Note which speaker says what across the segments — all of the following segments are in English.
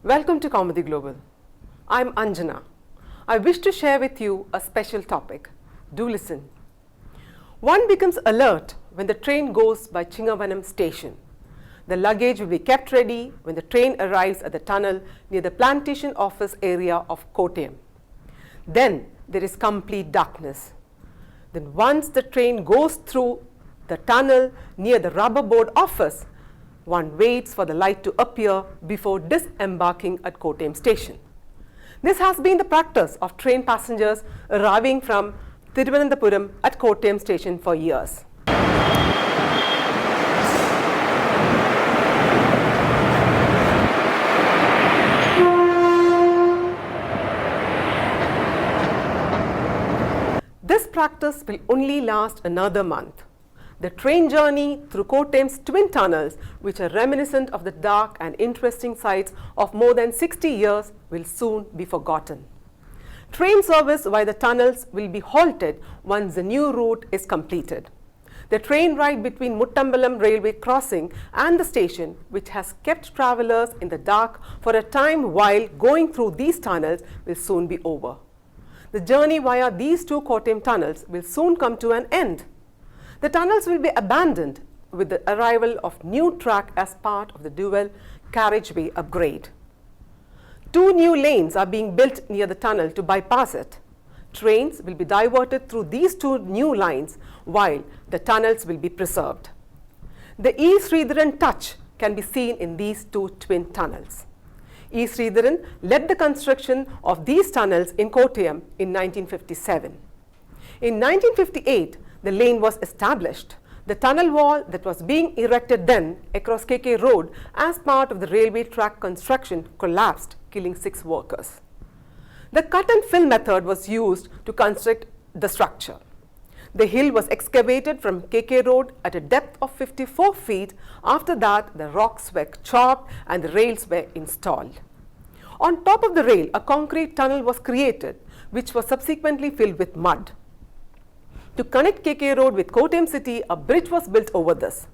Speaker 1: Welcome to Kaumudy Global. I'm Anjana. I wish to share with you a special topic. Do listen. One becomes alert when the train goes by Chingavanam Station. The luggage will be kept ready when the train arrives at the tunnel near the Plantation Office area of Kottayam. Then there is complete darkness. Then once the train goes through the tunnel near the rubber board office, one waits for the light to appear before disembarking at Kottayam Station. This has been the practice of train passengers arriving from Thiruvananthapuram at Kottayam Station for years. This practice will only last another month. The train journey through Kottayam's twin tunnels, which are reminiscent of the dark and interesting sites of more than 60 years, will soon be forgotten. Train service via the tunnels will be halted once the new route is completed. The train ride between Muttambalam railway crossing and the station, which has kept travellers in the dark for a time while going through these tunnels, will soon be over. The journey via these two Kottayam tunnels will soon come to an end. The tunnels will be abandoned with the arrival of new track as part of the dual carriageway upgrade. Two new lanes are being built near the tunnel to bypass it. Trains will be diverted through these two new lines while the tunnels will be preserved. The E. Sridharan touch can be seen in these two twin tunnels. E. Sridharan led the construction of these tunnels in Kottayam in 1957. In 1958, the lane was established. The tunnel wall that was being erected then across KK Road as part of the railway track construction collapsed, killing 6 workers. The cut and fill method was used to construct the structure. The hill was excavated from KK Road at a depth of 54 feet. After that, the rocks were chopped and the rails were installed. On top of the rail, a concrete tunnel was created, which was subsequently filled with mud. To connect KK Road with Kottayam city, a bridge was built over this.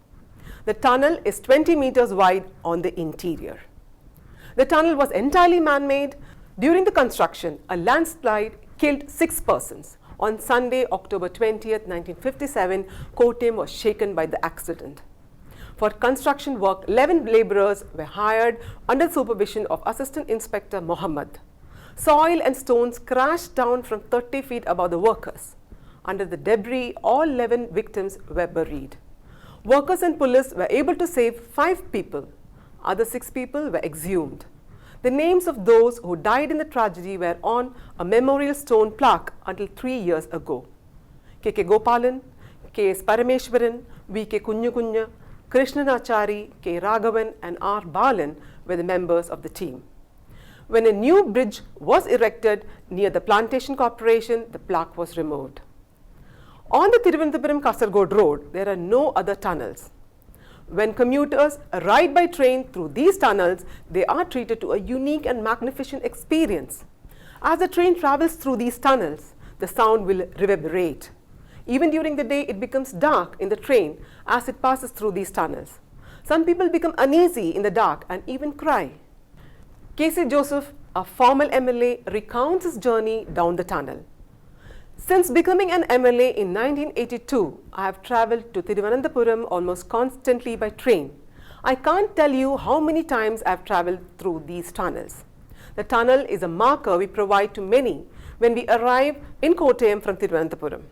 Speaker 1: The tunnel is 20 meters wide on the interior. The tunnel was entirely man-made. During the construction, a landslide killed 6 persons. On Sunday, October 20th, 1957, Kottayam was shaken by the accident. For construction work, 11 labourers were hired under supervision of Assistant Inspector Mohammed. Soil and stones crashed down from 30 feet above the workers. Under the debris, all 11 victims were buried. Workers and police were able to save 5 people. Other 6 people were exhumed. The names of those who died in the tragedy were on a memorial stone plaque until 3 years ago. K.K. Gopalan, K.S. Parameshwaran, V.K. Kunyakunya, Krishnanachari, K. Raghavan and R. Balan were the members of the team. When a new bridge was erected near the Plantation Corporation, the plaque was removed. On the Thiruvananthapuram-Kasaragod road, there are no other tunnels. When commuters ride by train through these tunnels, they are treated to a unique and magnificent experience. As the train travels through these tunnels, the sound will reverberate. Even during the day, it becomes dark in the train as it passes through these tunnels. Some people become uneasy in the dark and even cry. K.C. Joseph, a former MLA, recounts his journey down the tunnel. Since becoming an MLA in 1982, I have travelled to Thiruvananthapuram almost constantly by train. I can't tell you how many times I have travelled through these tunnels. The tunnel is a marker we provide to many when we arrive in Kottayam from Thiruvananthapuram.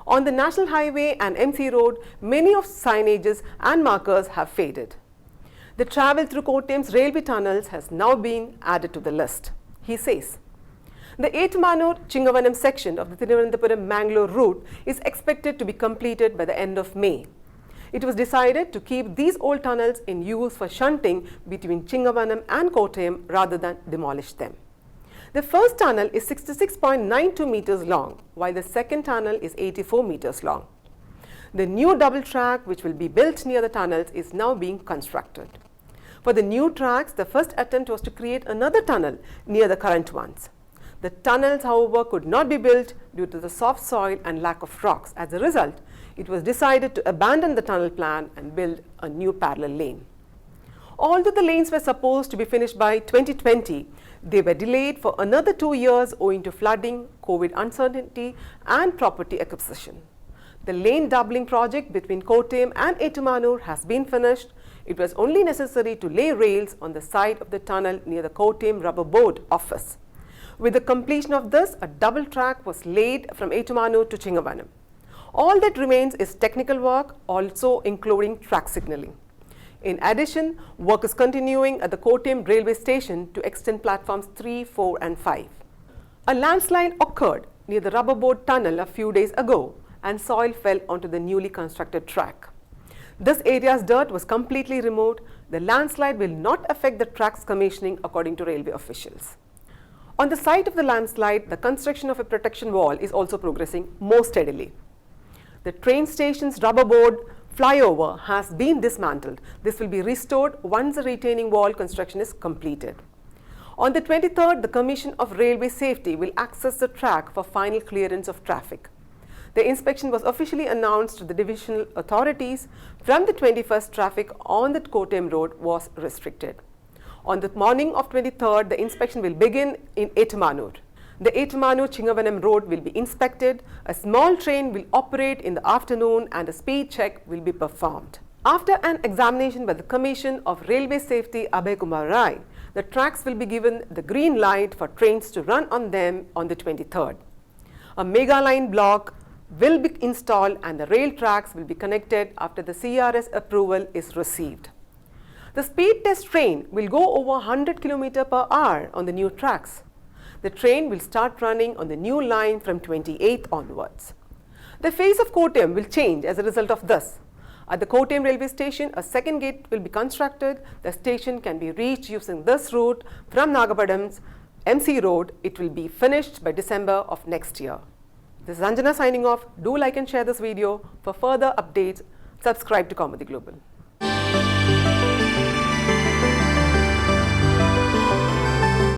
Speaker 1: On the National Highway and MC Road, many of signages and markers have faded. The travel through Kottayam's railway tunnels has now been added to the list. He says, the Chingavanam section of the Thiruvananthapuram-Mangalore route is expected to be completed by the end of May. It was decided to keep these old tunnels in use for shunting between Chingavanam and Kottayam rather than demolish them. The first tunnel is 66.92 meters long, while the second tunnel is 84 meters long. The new double track, which will be built near the tunnels, is now being constructed. For the new tracks, the first attempt was to create another tunnel near the current ones. The tunnels, however, could not be built due to the soft soil and lack of rocks. As a result, it was decided to abandon the tunnel plan and build a new parallel lane. Although the lanes were supposed to be finished by 2020, they were delayed for another 2 years owing to flooding, COVID uncertainty and property acquisition. The lane doubling project between Kottayam and Ettumanur has been finished. It was only necessary to lay rails on the side of the tunnel near the Kottayam Rubber Board office. With the completion of this, a double track was laid from Ettumanur to Chingavanam. All that remains is technical work, also including track signalling. In addition, work is continuing at the Kottayam railway station to extend platforms 3, 4 and 5. A landslide occurred near the Rubber Board tunnel a few days ago and soil fell onto the newly constructed track. This area's dirt was completely removed. The landslide will not affect the track's commissioning according to railway officials. On the site of the landslide, the construction of a protection wall is also progressing more steadily. The train station's rubber board flyover has been dismantled. This will be restored once the retaining wall construction is completed. On the 23rd, the Commission of Railway Safety will access the track for final clearance of traffic. The inspection was officially announced to the divisional authorities. From the 21st, traffic on the Kottayam road was restricted. On the morning of 23rd, the inspection will begin in Ettumanur. The Ettumanur-Chingavanam road will be inspected, a small train will operate in the afternoon and a speed check will be performed. After an examination by the Commission of Railway Safety Abhay Kumar Rai, the tracks will be given the green light for trains to run on them on the 23rd. A mega line block will be installed and the rail tracks will be connected after the CRS approval is received. The speed test train will go over 100 km per hour on the new tracks. The train will start running on the new line from 28th onwards. The face of Kottayam will change as a result of this. At the Kottayam railway station, a second gate will be constructed. The station can be reached using this route from Nagapadam's MC Road. It will be finished by December of next year. This is Anjana signing off. Do like and share this video. For further updates, subscribe to Kaumudy Global.